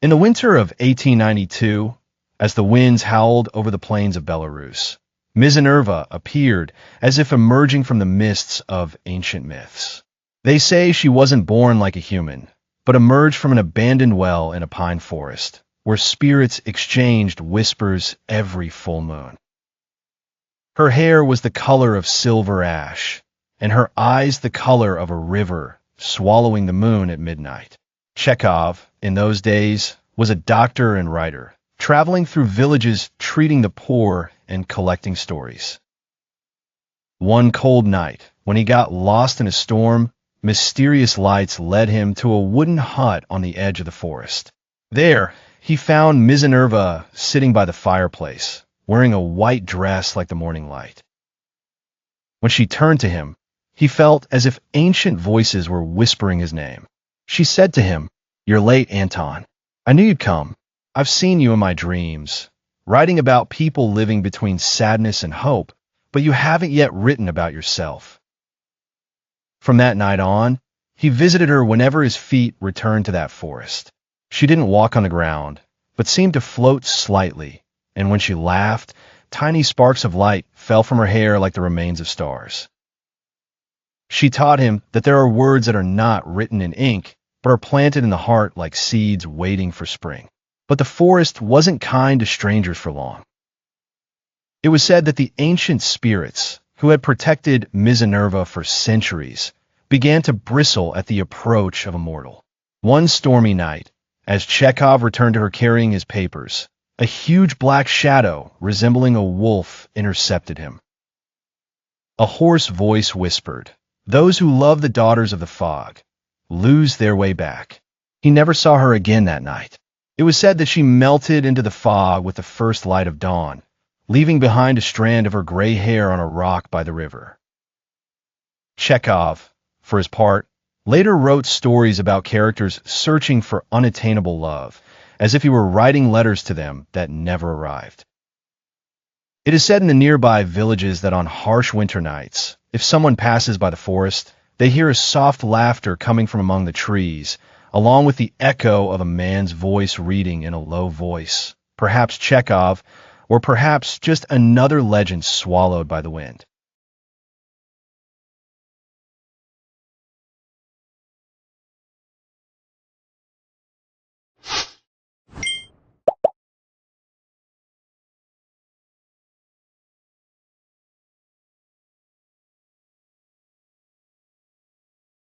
In the winter of 1892, as the winds howled over the plains of Belarus, Minerva appeared as if emerging from the mists of ancient myths. They say she wasn't born like a human, but emerged from an abandoned well in a pine forest, where spirits exchanged whispers every full moon. Her hair was the color of silver ash, and her eyes the color of a river swallowing the moon at midnight. Chekhov, in those days, was a doctor and writer, traveling through villages treating the poor and collecting stories. One cold night, when he got lost in a storm, mysterious lights led him to a wooden hut on the edge of the forest. There, he found Minerva sitting by the fireplace, wearing a white dress like the morning light. When she turned to him, he felt as if ancient voices were whispering his name. She said to him, "You're late, Anton. I knew you'd come. I've seen you in my dreams, writing about people living between sadness and hope, but you haven't yet written about yourself." From that night on, he visited her whenever his feet returned to that forest. She didn't walk on the ground, but seemed to float slightly, and when she laughed, tiny sparks of light fell from her hair like the remains of stars. She taught him that there are words that are not written in ink, but are planted in the heart like seeds waiting for spring. But the forest wasn't kind to strangers for long. It was said that the ancient spirits, who had protected Minerva for centuries, began to bristle at the approach of a mortal. One stormy night, as Chekhov returned to her carrying his papers, a huge black shadow resembling a wolf intercepted him. A hoarse voice whispered, "Those who love the daughters of the fog lose their way back." He never saw her again that night. It was said that she melted into the fog with the first light of dawn, leaving behind a strand of her gray hair on a rock by the river. Chekhov, for his part, later wrote stories about characters searching for unattainable love, as if he were writing letters to them that never arrived. It is said in the nearby villages that on harsh winter nights, if someone passes by the forest, they hear a soft laughter coming from among the trees, along with the echo of a man's voice reading in a low voice, perhaps Chekhov, or perhaps just another legend swallowed by the wind.